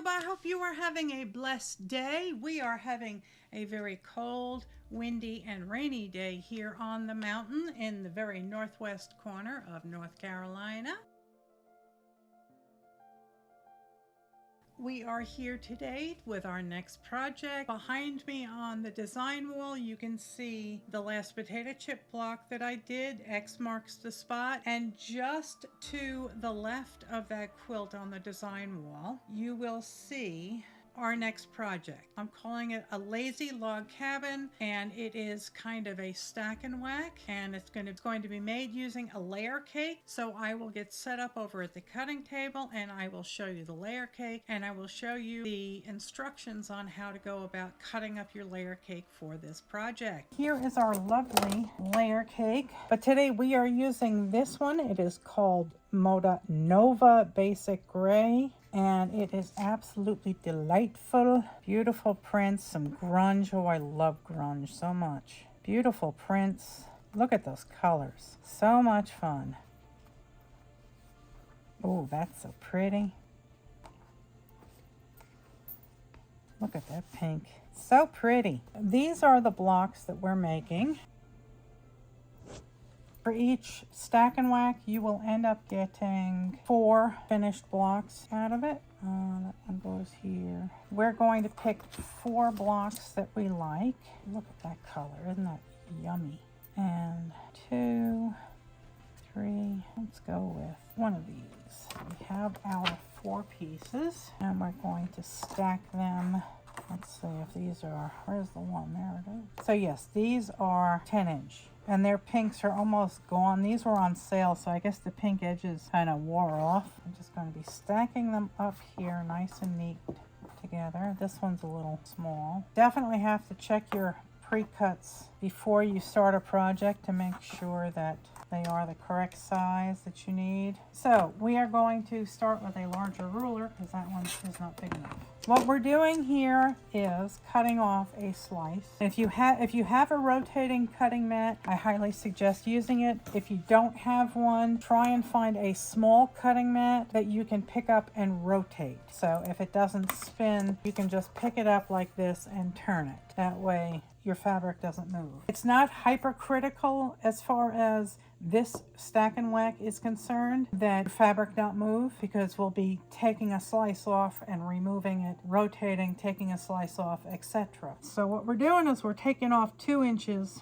YouTube. I hope you are having a blessed day. We are having a very cold, windy, and rainy day here on the mountain in the very northwest corner of North Carolina. We are here today with our next project. Behind me on the design wall, you can see the last potato chip block that I did. X marks the spot. And just to the left of that quilt on the design wall, you will see our next project. I'm calling it a lazy log cabin, and it is kind of a stack and whack, and it's going to be made using a layer cake. So I will get set up over at the cutting table, and I will show you the layer cake, and I will show you the instructions on how to go about cutting up your layer cake for this project. Here is our lovely layer cake, but today we are using this one. It is called Moda Nova Basic Gray, and it is absolutely delightful. Beautiful prints, some grunge. Oh, I love grunge so much. Beautiful prints. Look at those colors. So much fun. Oh, that's so pretty. Look at that pink. So pretty. These are the blocks that we're making. For each stack and whack, you will end up getting 4 finished blocks out of it. That one goes here. We're going to pick 4 blocks that we like. Look at that color, isn't that yummy? And 2, 3, let's go with one of these. We have our 4 pieces, and we're going to stack them. Let's see if these are, where's the one? There it is. So yes, these are 10-inch. And their pinks are almost gone. These were on sale, so I guess the pink edges kind of wore off. I'm just going to be stacking them up here nice and neat together. This one's a little small. Definitely have to check your pre-cuts before you start a project to make sure that they are the correct size that you need. So we are going to start with a larger ruler because that one is not big enough. What we're doing here is cutting off a slice. If you have a rotating cutting mat, I highly suggest using it. If you don't have one, try and find a small cutting mat that you can pick up and rotate. So if it doesn't spin, you can just pick it up like this and turn it. That way your fabric doesn't move. It's not hypercritical as far as this stack and whack is concerned that fabric not move, because we'll be taking a slice off and removing it, rotating, taking a slice off, etc. So what we're doing is we're taking off 2 inches.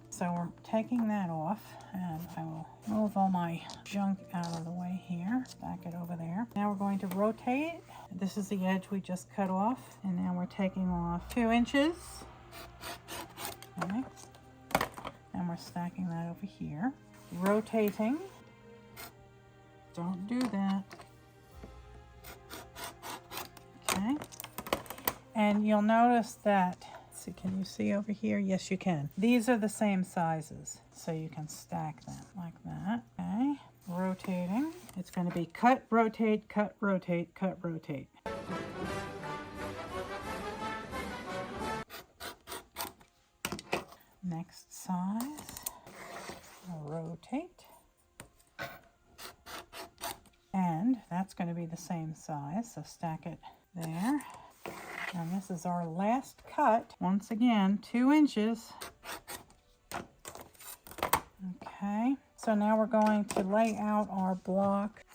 So we're taking that off, and I will move all my junk out of the way here, stack it over there. Now we're going to rotate. This is the edge we just cut off, and now we're taking off 2 inches. Okay. And we're stacking that over here. Rotating. Don't do that. Okay. And you'll notice that, see, can you see over here? Yes, you can. These are the same sizes, so you can stack them like that. Okay. Rotating. It's going to be cut, rotate, cut, rotate, cut, rotate. Next size, rotate, and that's going to be the same size, so stack it there. And this is our last cut. Once again, 2 inches. Okay, so now we're going to lay out our block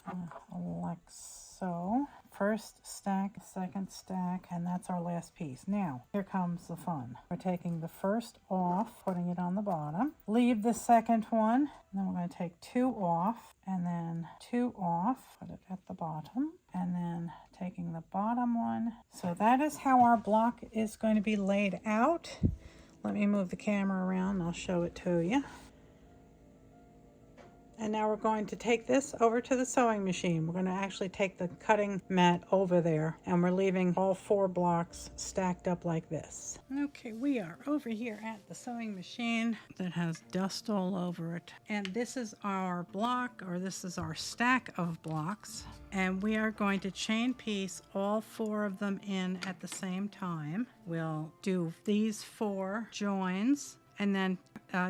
like so. First stack, second stack, and that's our last piece. Now, here comes the fun. We're taking the first off, putting it on the bottom. Leave the second one, and then we're going to take 2 off, and then 2 off, put it at the bottom, and then taking the bottom one. So that is how our block is going to be laid out. Let me move the camera around, and I'll show it to you. And now we're going to take this over to the sewing machine. We're going to actually take the cutting mat over there, and we're leaving all 4 blocks stacked up like this. Okay, we are over here at the sewing machine that has dust all over it. And this is our block, or this is our stack of blocks. And we are going to chain piece all 4 of them in at the same time. We'll do these 4 joins, and then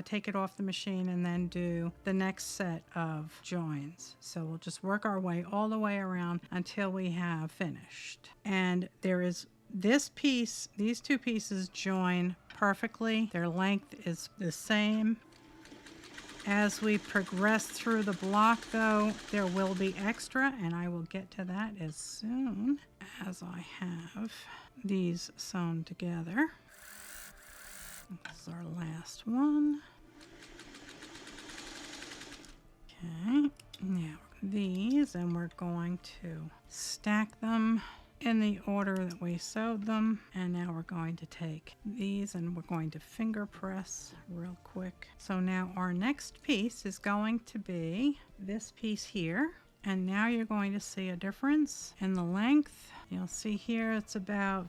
take it off the machine and then do the next set of joins. So we'll just work our way all the way around until we have finished. And there is this piece, these two pieces join perfectly. Their length is the same. As we progress through the block though, there will be extra, and I will get to that as soon as I have these sewn together. This is our last one. Okay, now these, and we're going to stack them in the order that we sewed them. And now we're going to take these and we're going to finger press real quick. So now our next piece is going to be this piece here. And now you're going to see a difference in the length. You'll see here it's about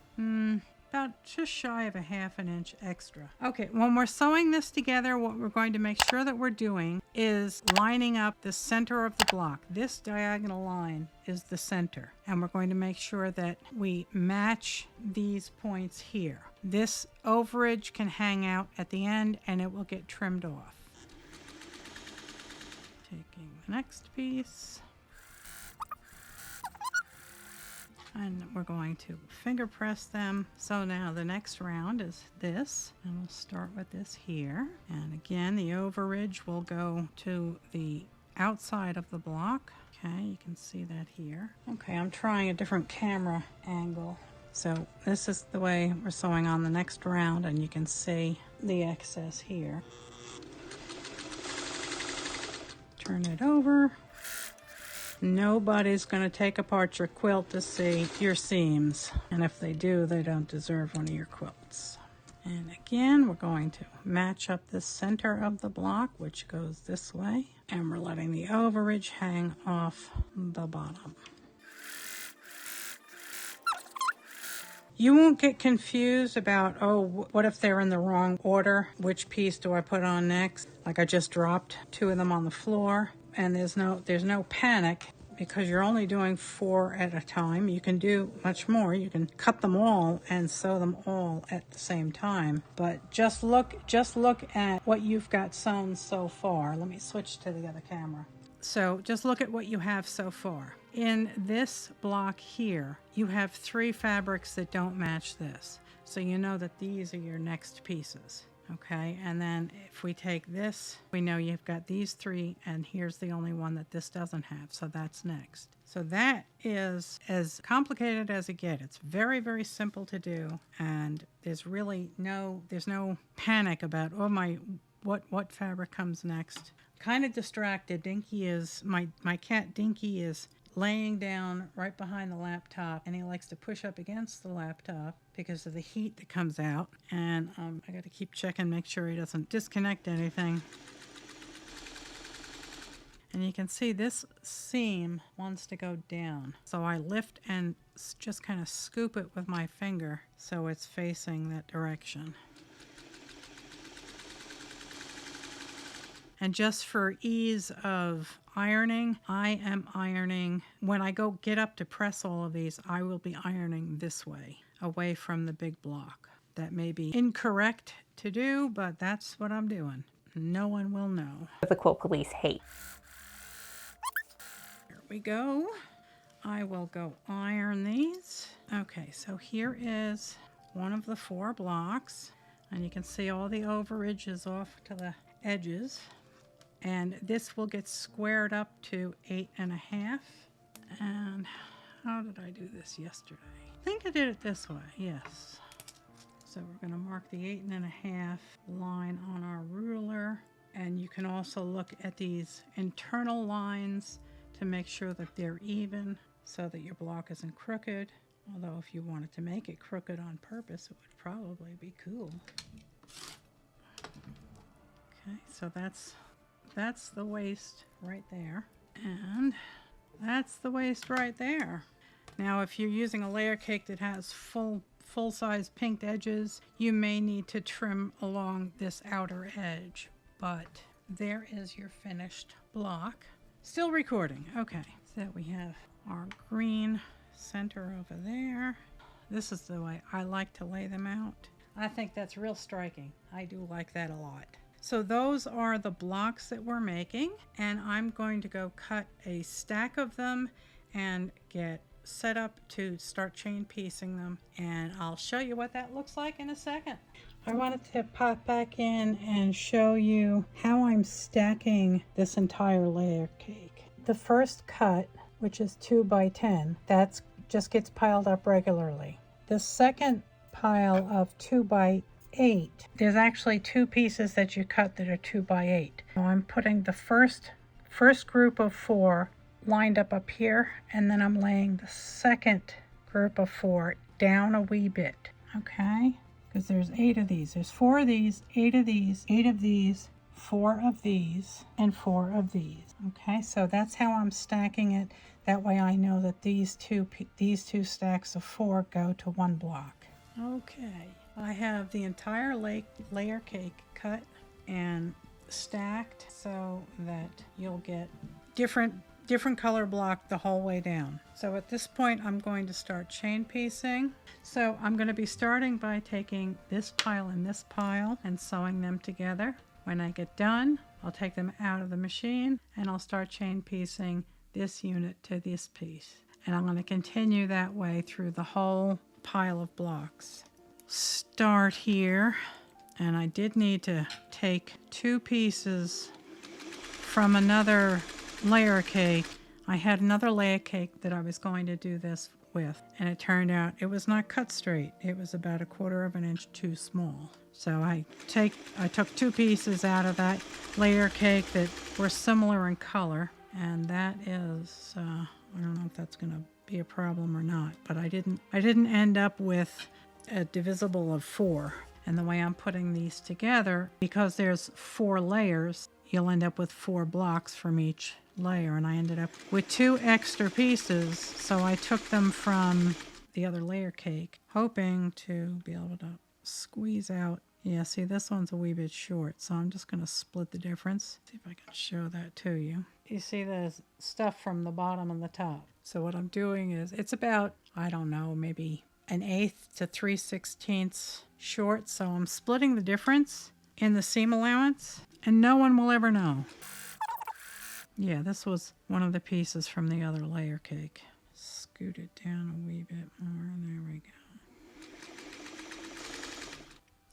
just shy of a ½ inch extra. Okay, when we're sewing this together, what we're going to make sure that we're doing is lining up the center of the block. This diagonal line is the center, and we're going to make sure that we match these points here. This overage can hang out at the end and it will get trimmed off. Taking the next piece, and we're going to finger press them. So now the next round is this, and we'll start with this here. And again, the overage will go to the outside of the block. Okay, you can see that here. Okay, I'm trying a different camera angle. So this is the way we're sewing on the next round, and you can see the excess here. Turn it over. Nobody's going to take apart your quilt to see your seams, and if they do, they don't deserve one of your quilts. And again, we're going to match up the center of the block, which goes this way, and we're letting the overage hang off the bottom. You won't get confused about, oh, what if they're in the wrong order? Which piece do I put on next? Like I just dropped 2 of them on the floor. And there's no panic because you're only doing 4 at a time. You can do much more. You can cut them all and sew them all at the same time. But just look at what you've got sewn so far. Let me switch to the other camera. So just look at what you have so far. In this block here, you have 3 fabrics that don't match this. So you know that these are your next pieces. Okay, and then if we take this, we know you've got these 3, and here's the only one that this doesn't have, so that's next. So that is as complicated as it gets. It's very, very simple to do, and there's really no panic about, oh my, what fabric comes next. Kind of distracted. Dinky is, my cat Dinky is laying down right behind the laptop, and he likes to push up against the laptop because of the heat that comes out. And I got to keep checking, make sure he doesn't disconnect anything. And you can see this seam wants to go down. So I lift and just kind of scoop it with my finger so it's facing that direction. And just for ease of ironing, I am ironing. When I go get up to press all of these, I will be ironing this way, away from the big block. That may be incorrect to do, but that's what I'm doing. No one will know. The quilt police hate. Here we go. I will go iron these. Okay, so here is one of the 4 blocks, and you can see all the overage is off to the edges. And this will get squared up to 8.5. And how did I do this yesterday? I think I did it this way, yes. So we're going to mark the 8.5 line on our ruler. And you can also look at these internal lines to make sure that they're even so that your block isn't crooked. Although if you wanted to make it crooked on purpose, it would probably be cool. Okay, so that's the waist right there, and that's the waist right there. Now if you're using a layer cake that has full-size pinked edges, you may need to trim along this outer edge, but there is your finished block. Still recording. Okay, so we have our green center over there. This is the way I like to lay them out. I think that's real striking. I do like that a lot. So those are the blocks that we're making, and I'm going to go cut a stack of them and get set up to start chain piecing them, and I'll show you what that looks like in a second. I wanted to pop back in and show you how I'm stacking this entire layer cake. The first cut, which is 2 by 10, that just gets piled up regularly. The second pile of 2 by 8, there's actually 2 pieces that you cut that are 2 by 8. So I'm putting the first group of 4 lined up here, and then I'm laying the second group of 4 down a wee bit, okay? Because there's 8 of these. There's 4 of these, 8 of these, 8 of these, 4 of these, and 4 of these. Okay, so that's how I'm stacking it. That way I know that these two stacks of 4 go to one block. Okay, I have the entire layer cake cut and stacked so that you'll get different color block the whole way down. So at this point I'm going to start chain piecing. So I'm going to be starting by taking this pile and this pile and sewing them together. When I get done, I'll take them out of the machine and I'll start chain piecing this unit to this piece. And I'm going to continue that way through the whole pile of blocks. Start here, and I did need to take 2 pieces from another layer cake. I had another layer cake that I was going to do this with, and it turned out it was not cut straight. It was about 1/4 of an inch too small. So I took 2 pieces out of that layer cake that were similar in color, and that is I don't know if that's going to be a problem or not, but I didn't end up with a divisible of 4. And the way I'm putting these together, because there's 4 layers, you'll end up with 4 blocks from each layer, and I ended up with 2 extra pieces, so I took them from the other layer cake, hoping to be able to squeeze out. Yeah, see, this one's a wee bit short, so I'm just going to split the difference. See if I can show that to you. You see the stuff from the bottom and the top. So what I'm doing is, it's about, I don't know, maybe 1/8 to 3/16 short, so I'm splitting the difference in the seam allowance, and no one will ever know. Yeah, this was one of the pieces from the other layer cake. Scoot it down a wee bit more, there we go.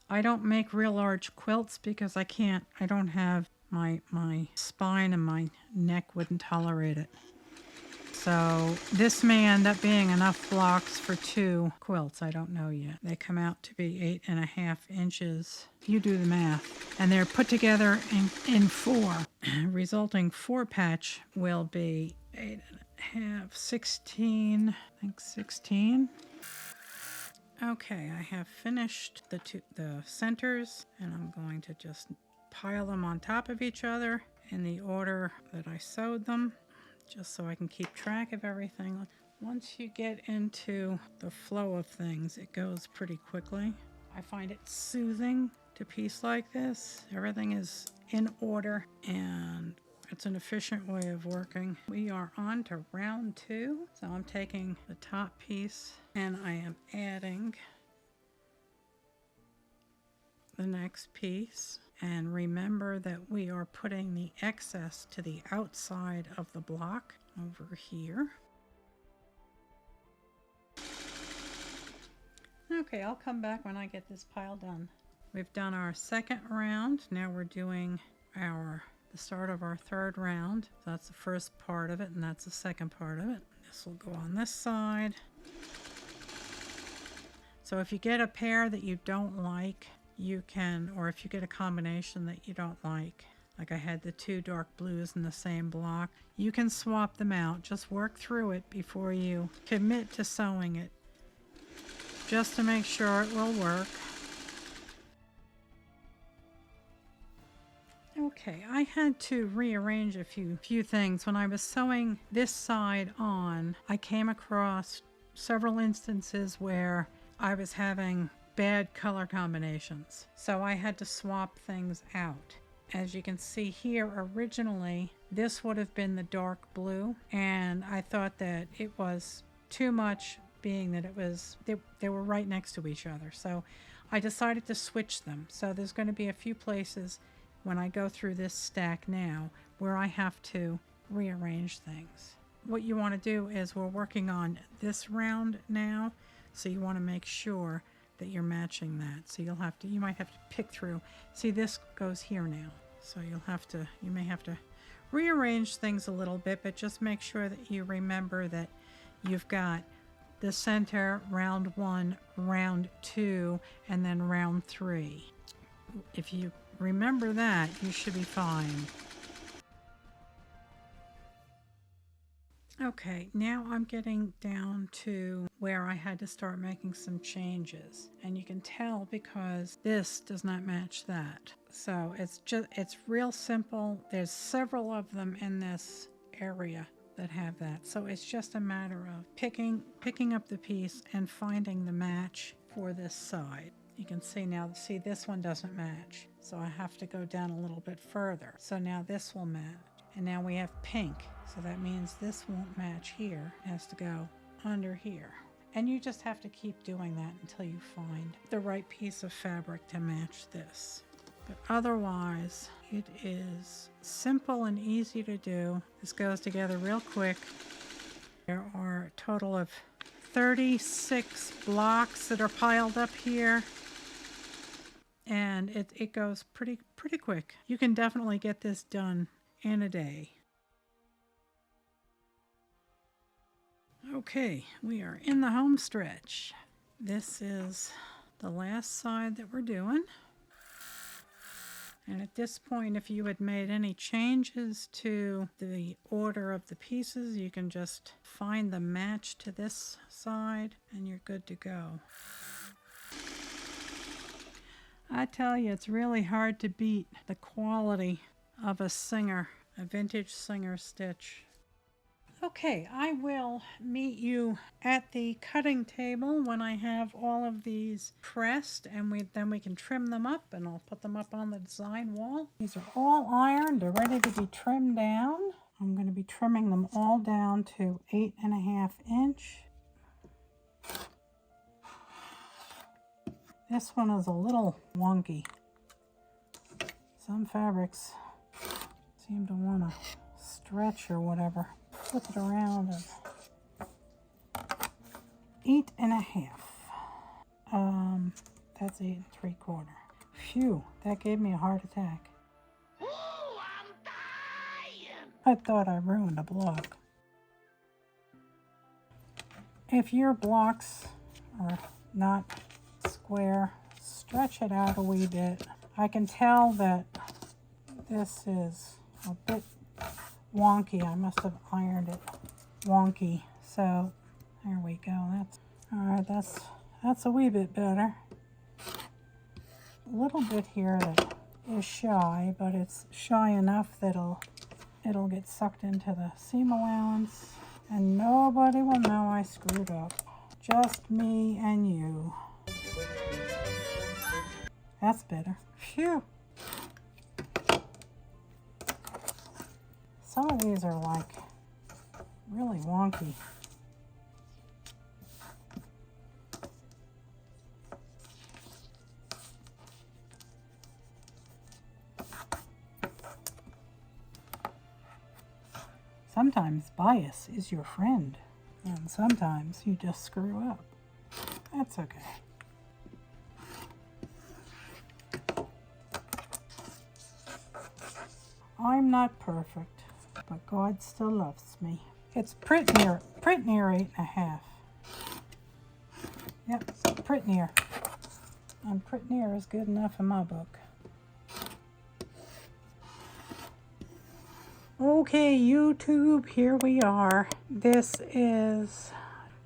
I don't make real large quilts because I don't have my spine and my neck wouldn't tolerate it. So this may end up being enough blocks for 2 quilts. I don't know yet. They come out to be 8.5 inches. You do the math. And they're put together in 4. Resulting 4 patch will be 8.5, 16, I think 16. Okay, I have finished the centers, and I'm going to just pile them on top of each other in the order that I sewed them, just so I can keep track of everything. Once you get into the flow of things, it goes pretty quickly. I find it soothing to piece like this. Everything is in order, and it's an efficient way of working. We are on to round 2. So I'm taking the top piece and I am adding the next piece. And remember that we are putting the excess to the outside of the block over here. Okay, I'll come back when I get this pile done. We've done our second round. Now we're doing the start of our third round. So that's the first part of it, and that's the second part of it. This will go on this side. So if you get a pair that you don't like, you can, or if you get a combination that you don't like I had the 2 dark blues in the same block, you can swap them out. Just work through it before you commit to sewing it, just to make sure it will work. Okay, I had to rearrange a few things. When I was sewing this side on, I came across several instances where I was having bad color combinations, so I had to swap things out. As you can see here, originally this would have been the dark blue, and I thought that it was too much, being that they were right next to each other, so I decided to switch them. So there's going to be a few places when I go through this stack now where I have to rearrange things. What you want to do is, we're working on this round now, so you want to make sure that you're matching that. So you might have to pick through. See, this goes here now, so you may have to rearrange things a little bit, but just make sure that you remember that you've got the center, round 1, round 2, and then round 3. If you remember that, you should be fine. Okay, now I'm getting down to where I had to start making some changes, and you can tell because this does not match that. So it's real simple. There's several of them in this area that have that. So it's just a matter of picking up the piece and finding the match for this side. You can see now, this one doesn't match. So I have to go down a little bit further. So now this will match. And now we have pink. So that means this won't match here. It has to go under here. And you just have to keep doing that until you find the right piece of fabric to match this. But otherwise, it is simple and easy to do. This goes together real quick. There are a total of 36 blocks that are piled up here. And it goes pretty quick. You can definitely get this done in a day. Okay, we are in the home stretch. This is the last side that we're doing. And at this point, if you had made any changes to the order of the pieces, you can just find the match to this side and you're good to go. I tell you, it's really hard to beat the quality of a vintage Singer stitch. Okay, I will meet you at the cutting table when I have all of these pressed, and then we can trim them up, and I'll put them up on the design wall. These are all ironed, they're ready to be trimmed down. I'm going to be trimming them all down to 8.5 inch. This one is a little wonky. Some fabrics seem to want to stretch or whatever. Flip it around. And 8.5. That's 8 3/4. Phew, that gave me a heart attack. Ooh, I'm dying. I thought I ruined a block. If your blocks are not square, stretch it out a wee bit. I can tell that this is a bit wonky. I must have ironed it wonky. So there we go. That's all right. That's a wee bit better. A little bit here that is shy, but it's shy enough that it'll get sucked into the seam allowance, and nobody will know I screwed up. Just me and you. That's better. Phew. Some of these are like really wonky. Sometimes bias is your friend, and sometimes you just screw up. That's okay. I'm not perfect, but God still loves me. It's pretty near 8.5. Yep, pretty near. And pretty near is good enough in my book. Okay, YouTube, here we are. This is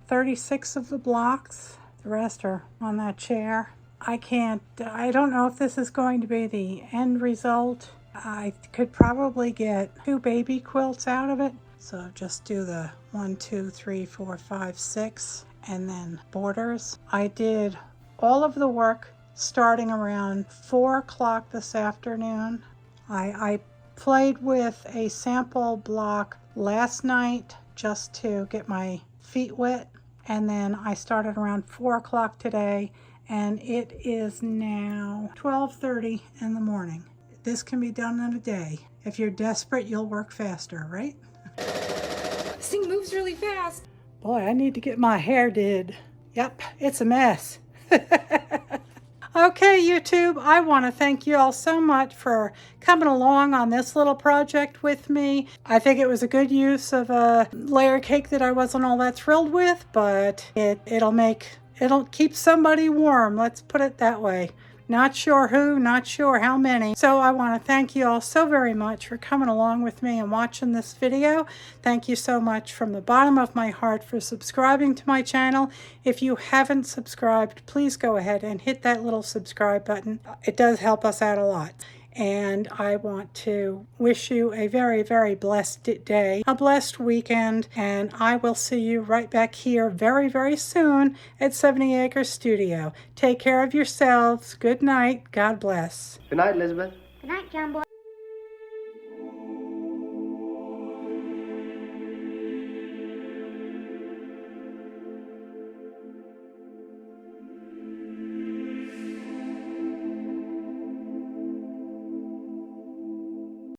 36 of the blocks. The rest are on that chair. I don't know if this is going to be the end result. I could probably get 2 baby quilts out of it. So just do the 1, 2, 3, 4, 5, 6, and then borders. I did all of the work starting around 4 o'clock this afternoon. I played with a sample block last night just to get my feet wet, and then I started around 4 o'clock today, and it is now 12:30 in the morning. this can be done in a day. If you're desperate, you'll work faster, right? This thing moves really fast. Boy, I need to get my hair did. Yep, it's a mess. Okay, YouTube, I want to thank you all so much for coming along on this little project with me. I think it was a good use of a layer cake that I wasn't all that thrilled with, but it'll keep somebody warm, let's put it that way. Not sure who, not sure how many. So I want to thank you all so very much for coming along with me and watching this video. Thank you so much from the bottom of my heart for subscribing to my channel. If you haven't subscribed, please go ahead and hit that little subscribe button. It does help us out a lot. And I want to wish you a very, very blessed day, a blessed weekend, and I will see you right back here very, very soon at 70 Acre Studio. Take care of yourselves. Good night. God bless. Good night, Elizabeth. Good night, John Boy.